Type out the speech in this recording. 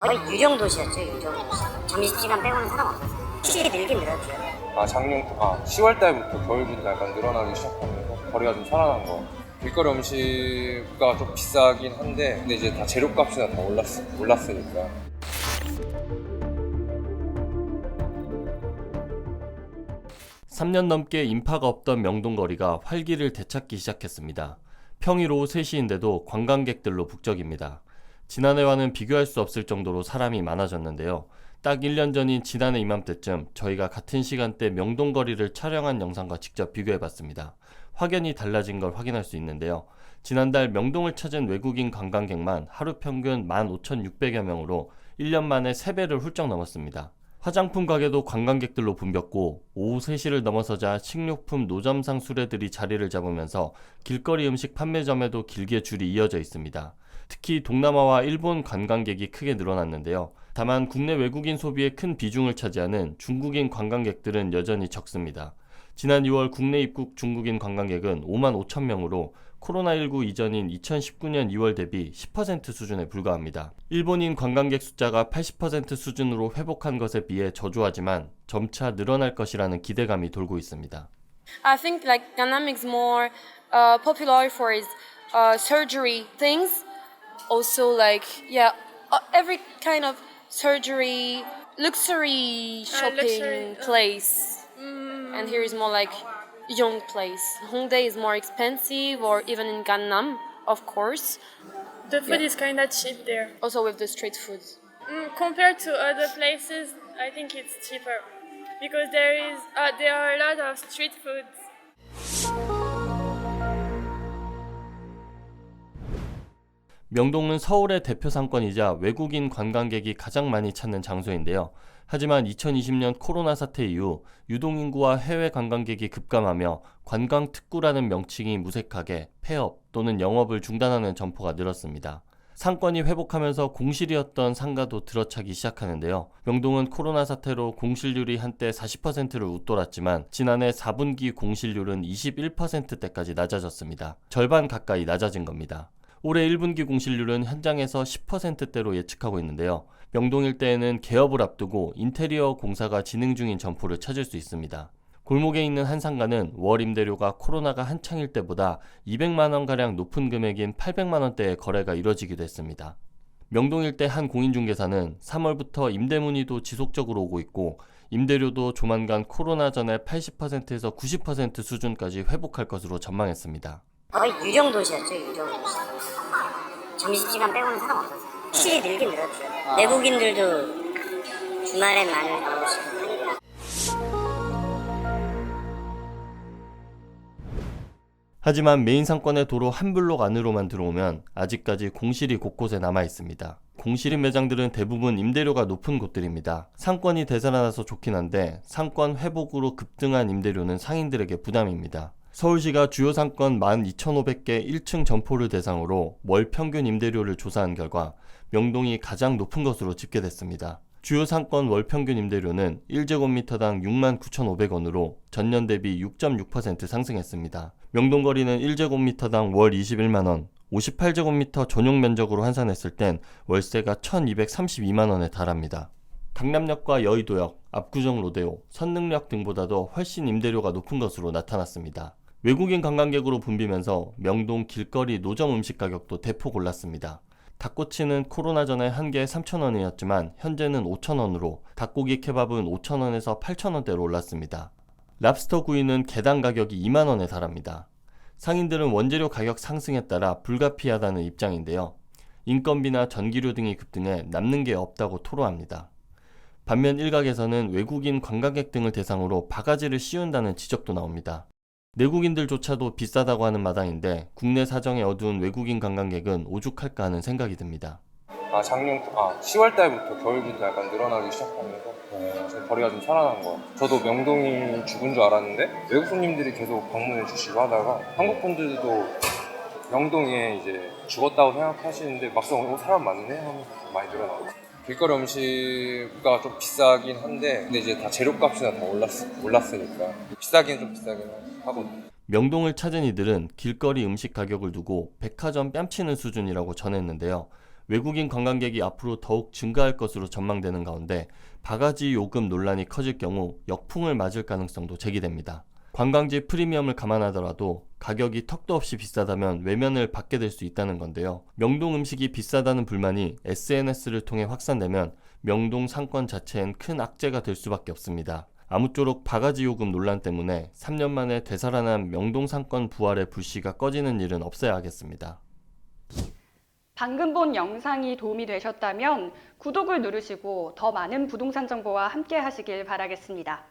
거의 유령도시였죠, 유령도시. 점심시간 빼고는 사람 없었어요. 확실히 늘긴 늘었죠. 작년 10월 달부터 겨울부터 약간 늘어나기 시작하면서 거리가 좀 살아난 거. 길거리 음식가 좀 비싸긴 한데 근데 이제 다 재료값이나 다 올랐으니까. 삼 년 넘게 인파가 없던 명동거리가 활기를 되찾기 시작했습니다. 평일 오후 3시인데도 관광객들로 북적입니다. 지난해와는 비교할 수 없을 정도로 사람이 많아졌는데요. 딱 1년 전인 지난해 이맘때쯤 저희가 같은 시간대 명동거리를 촬영한 영상과 직접 비교해봤습니다. 확연히 달라진 걸 확인할 수 있는데요. 지난달 명동을 찾은 외국인 관광객만 하루 평균 15,600여 명으로 1년 만에 3배를 훌쩍 넘었습니다. 화장품 가게도 관광객들로 붐볐고 오후 3시를 넘어서자 식료품 노점상 수레들이 자리를 잡으면서 길거리 음식 판매점에도 길게 줄이 이어져 있습니다. 특히 동남아와 일본 관광객이 크게 늘어났는데요. 다만 국내 외국인 소비에 큰 비중을 차지하는 중국인 관광객들은 여전히 적습니다. 지난 2월 국내 입국 중국인 관광객은 5만 5천 명으로 코로나19 이전인 2019년 2월 대비 10% 수준에 불과합니다. 일본인 관광객 숫자가 80% 수준으로 회복한 것에 비해 저조하지만 점차 늘어날 것이라는 기대감이 돌고 있습니다. I think like Gangnam is more popular for its surgery things. Also like every kind of surgery, luxury shopping place. And here is more like young place. Hongdae is more expensive, or even in Gangnam, of course. The food is kind of cheap there. Also with the street food. Compared to other places, I think it's cheaper because there are a lot of street foods. 명동은 서울의 대표 상권이자 외국인 관광객이 가장 많이 찾는 장소인데요. 하지만 2020년 코로나 사태 이후 유동인구와 해외 관광객이 급감하며 관광특구라는 명칭이 무색하게 폐업 또는 영업을 중단하는 점포가 늘었습니다. 상권이 회복하면서 공실이었던 상가도 들어차기 시작하는데요. 명동은 코로나 사태로 공실률이 한때 40%를 웃돌았지만 지난해 4분기 공실률은 21%대까지 낮아졌습니다. 절반 가까이 낮아진 겁니다. 올해 1분기 공실률은 현장에서 10%대로 예측하고 있는데요. 명동 일대에는 개업을 앞두고 인테리어 공사가 진행 중인 점포를 찾을 수 있습니다. 골목에 있는 한 상가는 월 임대료가 코로나가 한창일 때보다 200만 원가량 높은 금액인 800만 원대의 거래가 이뤄지기도 했습니다. 명동 일대 한 공인중개사는 3월부터 임대 문의도 지속적으로 오고 있고 임대료도 조만간 코로나 전의 80%에서 90% 수준까지 회복할 것으로 전망했습니다. 거의 유령도시였죠, 유령도시. 점심시간 빼고는 사람 없었어요. 확실히 늘긴 늘었죠. 외국인들도 주말엔 많이 나오시고. 하지만 메인 상권의 도로 한 블록 안으로만 들어오면 아직까지 공실이 곳곳에 남아 있습니다. 공실인 매장들은 대부분 임대료가 높은 곳들입니다. 상권이 되살아나서 좋긴 한데 상권 회복으로 급등한 임대료는 상인들에게 부담입니다. 서울시가 주요 상권 12,500개 1층 점포를 대상으로 월 평균 임대료를 조사한 결과 명동이 가장 높은 것으로 집계됐습니다. 주요 상권 월 평균 임대료는 1제곱미터당 69,500원으로 전년 대비 6.6% 상승했습니다. 명동거리는 1제곱미터당 월 21만원, 58제곱미터 전용 면적으로 환산했을 땐 월세가 1,232만원에 달합니다. 강남역과 여의도역, 압구정 로데오, 선능력 등보다도 훨씬 임대료가 높은 것으로 나타났습니다. 외국인 관광객으로 붐비면서 명동 길거리 노점 음식 가격도 대폭 올랐습니다. 닭꼬치는 코로나 전에 한 개에 3,000원이었지만 현재는 5,000원으로 닭고기 케밥은 5,000원에서 8,000원대로 올랐습니다. 랍스터 구이는 개당 가격이 2만원에 달합니다. 상인들은 원재료 가격 상승에 따라 불가피하다는 입장인데요. 인건비나 전기료 등이 급등해 남는 게 없다고 토로합니다. 반면 일각에서는 외국인 관광객 등을 대상으로 바가지를 씌운다는 지적도 나옵니다. 내국인들조차도 비싸다고 하는 마당인데 국내 사정이 어두운 외국인 관광객은 오죽할까 하는 생각이 듭니다. 작년 10월 달부터 겨울부터 약간 늘어나기 시작하면서 지금 거리가 좀 살아난 거. 저도 명동이 죽은 줄 알았는데 외국 손님들이 계속 방문해 주시고 하다가 한국 분들도 명동에 이제 죽었다고 생각하시는데 막상 사람 많네 하면서 많이 늘어나고 있어요. 길거리 음식가 좀 비싸긴 한데 근데 이제 다 재료값이나 다 올랐으니까 비싸긴 좀 비싸긴 하거든요. 명동을 찾은 이들은 길거리 음식 가격을 두고 백화점 뺨치는 수준이라고 전했는데요. 외국인 관광객이 앞으로 더욱 증가할 것으로 전망되는 가운데 바가지 요금 논란이 커질 경우 역풍을 맞을 가능성도 제기됩니다. 관광지 프리미엄을 감안하더라도 가격이 턱도 없이 비싸다면 외면을 받게 될 수 있다는 건데요. 명동 음식이 비싸다는 불만이 SNS를 통해 확산되면 명동 상권 자체엔 큰 악재가 될 수밖에 없습니다. 아무쪼록 바가지 요금 논란 때문에 3년 만에 되살아난 명동 상권 부활의 불씨가 꺼지는 일은 없어야 하겠습니다. 방금 본 영상이 도움이 되셨다면 구독을 누르시고 더 많은 부동산 정보와 함께 하시길 바라겠습니다.